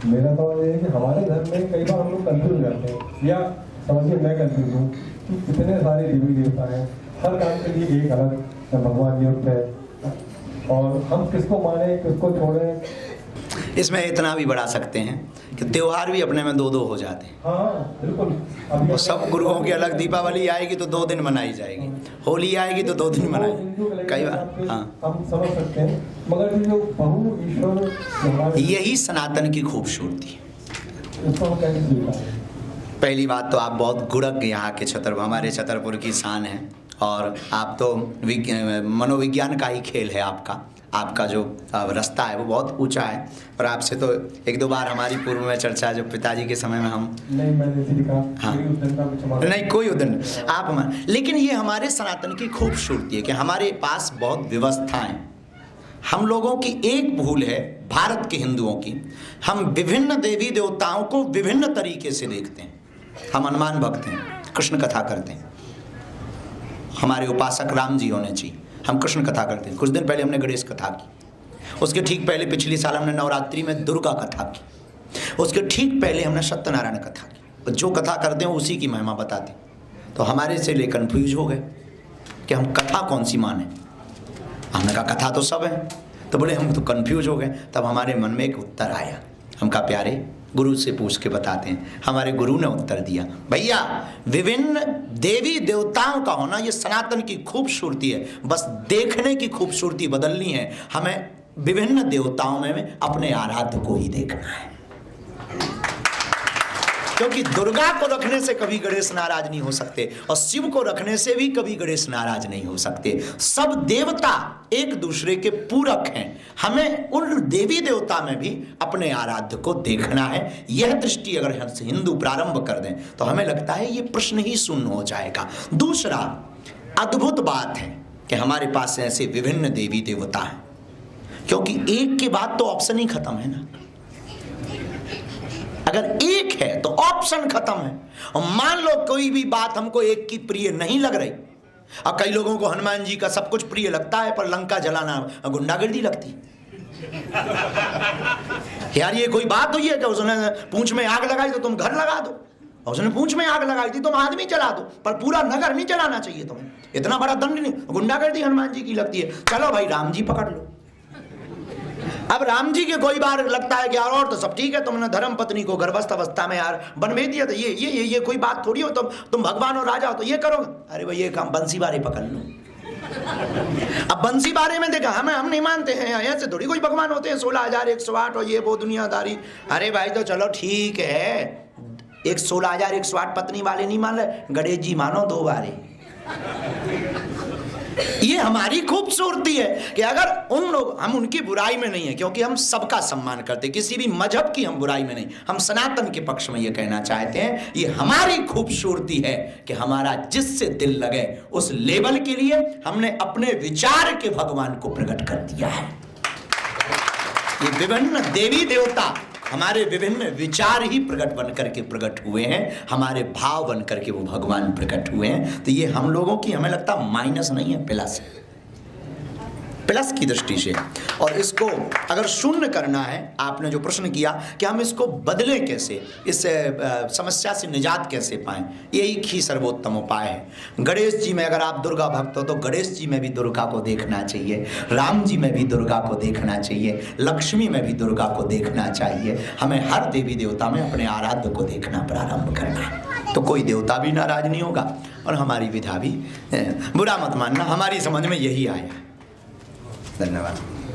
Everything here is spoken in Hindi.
मेरा सवाल ये है कि हमारे धर्म में कई बार हम लोग कंफ्यूज हो जाते हैं, या समझिए मैं कंफ्यूज हूँ कि इतने सारे देवी देवता हैं, हर काम के लिए एक अलग भगवान नियुक्त है, और हम किसको माने किसको छोड़ें। इसमें इतना भी बढ़ा सकते हैं कि त्योहार भी अपने में दो दो हो जाते हैं। हाँ बिल्कुल। और सब गुरुओं की अलग, दीपावली आएगी तो 2 दिन मनाई जाएगी, होली आएगी तो 2 दिन मनाई, कई बार। हाँ, हम समझ सकते हैं, मगर जो बहु ईश्वर, यही सनातन की खूबसूरती है। उसको हम कैसे स्वीकारें? पहली बात तो आप बहुत गुणज्ञ यहाँ के हमारे छतरपुर की शान है, और आप तो मनोविज्ञान का ही खेल है आपका जो रास्ता है वो बहुत ऊंचा है। और आपसे तो 1-2 बार हमारी पूर्व में चर्चा, जो पिताजी के समय में हम नहीं, मैंने इसी कहा हाँ नहीं कोई उदन आप हमारे, लेकिन ये हमारे सनातन की खूबसूरती है कि हमारे पास बहुत व्यवस्थाएं। हम लोगों की एक भूल है भारत के हिंदुओं की, हम विभिन्न देवी देवताओं को विभिन्न तरीके से देखते हैं। हम हनुमान भक्त हैं, कृष्ण कथा करते हैं, हमारे उपासक राम जी होने चाहिए, हम कृष्ण कथा करते हैं। कुछ दिन पहले हमने गणेश कथा की, उसके ठीक पहले पिछली साल हमने नवरात्रि में दुर्गा कथा की, उसके ठीक पहले हमने सत्यनारायण कथा की। जो कथा करते हैं उसी की महिमा बताते हैं। तो हमारे से ले कन्फ्यूज हो गए कि हम कथा कौन सी माने। हमने कहा कथा तो सब है, तो बोले हम तो कन्फ्यूज हो गए। तब हमारे मन में एक उत्तर आया, हम कहा प्यारे गुरु से पूछ के बताते हैं। हमारे गुरु ने उत्तर दिया, भैया विभिन्न देवी देवताओं का होना ये सनातन की खूबसूरती है, बस देखने की खूबसूरती बदलनी है। हमें विभिन्न देवताओं में अपने आराध्य को ही देखना है, क्योंकि दुर्गा को रखने से कभी गणेश नाराज नहीं हो सकते, और शिव को रखने से भी कभी गणेश नाराज नहीं हो सकते। सब देवता एक दूसरे के पूरक हैं। हमें उन देवी देवता में भी अपने आराध्य को देखना है। यह दृष्टि अगर हिंदू प्रारंभ कर दें तो हमें लगता है ये प्रश्न ही शून्य हो जाएगा। दूसरा अद्भुत बात है कि हमारे पास ऐसे विभिन्न देवी देवता हैं, क्योंकि एक के बाद तो ऑप्शन ही खत्म है ना। अगर एक है तो ऑप्शन खत्म है। और मान लो कोई भी बात हमको एक की प्रिय नहीं लग रही, और कई लोगों को हनुमान जी का सब कुछ प्रिय लगता है पर लंका जलाना गुंडागर्दी लगती। यार ये कोई बात हुई है कि उसने पूंछ में आग लगाई तो तुम घर लगा दो, और उसने पूंछ में आग लगाई थी तुम आदमी जला दो, पर पूरा नगर नहीं जलाना चाहिए तुम्हें। इतना बड़ा दंड नहीं, गुंडागर्दी हनुमान जी की लगती है। चलो भाई राम जी पकड़ लो। अब राम जी के कोई बार लगता है कि यार और तो सब ठीक है, तुमने धर्म पत्नी को गर्भस्थ अवस्था में यार बन भेज दिया, तो ये कोई बात थोड़ी हो, तुम भगवान और राजा हो तो ये करोगे। अरे भाई ये काम बंसी बारे पकड़ लो। अब बंसी बारे में देखा हम नहीं मानते हैं, ऐसे थोड़ी कोई भगवान होते हैं 16,108 और ये वो दुनियादारी। अरे भाई तो चलो ठीक है, एक 16,108 पत्नी वाले नहीं मान रहे, गणेश जी मानो 2 बारे। ये हमारी खूबसूरती है कि अगर उन लोग, हम उनकी बुराई में नहीं है, क्योंकि हम सबका सम्मान करते, किसी भी मजहब की हम बुराई में नहीं, हम सनातन के पक्ष में ये कहना चाहते हैं। ये हमारी खूबसूरती है कि हमारा जिससे दिल लगे उस लेवल के लिए हमने अपने विचार के भगवान को प्रकट कर दिया है। ये विभिन्न देवी देवता हमारे विभिन्न विचार ही प्रकट बन करके प्रकट हुए हैं, हमारे भाव बन करके वो भगवान प्रकट हुए हैं। तो ये हम लोगों की हमें लगता माइनस नहीं है, प्लस की दृष्टि से। और इसको अगर शून्य करना है, आपने जो प्रश्न किया कि हम इसको बदलें कैसे, इस समस्या से निजात कैसे पाएं, यही ही सर्वोत्तम उपाय है। गणेश जी में अगर आप दुर्गा भक्त हो तो गणेश जी में भी दुर्गा को देखना चाहिए, राम जी में भी दुर्गा को देखना चाहिए, लक्ष्मी में भी दुर्गा को देखना चाहिए। हमें हर देवी देवता में अपने आराध्य को देखना प्रारंभ करना है, तो कोई देवता भी नाराज नहीं होगा और हमारी विधा भी। बुरा मत मानना, हमारी समझ में यही आया। धन्यवाद।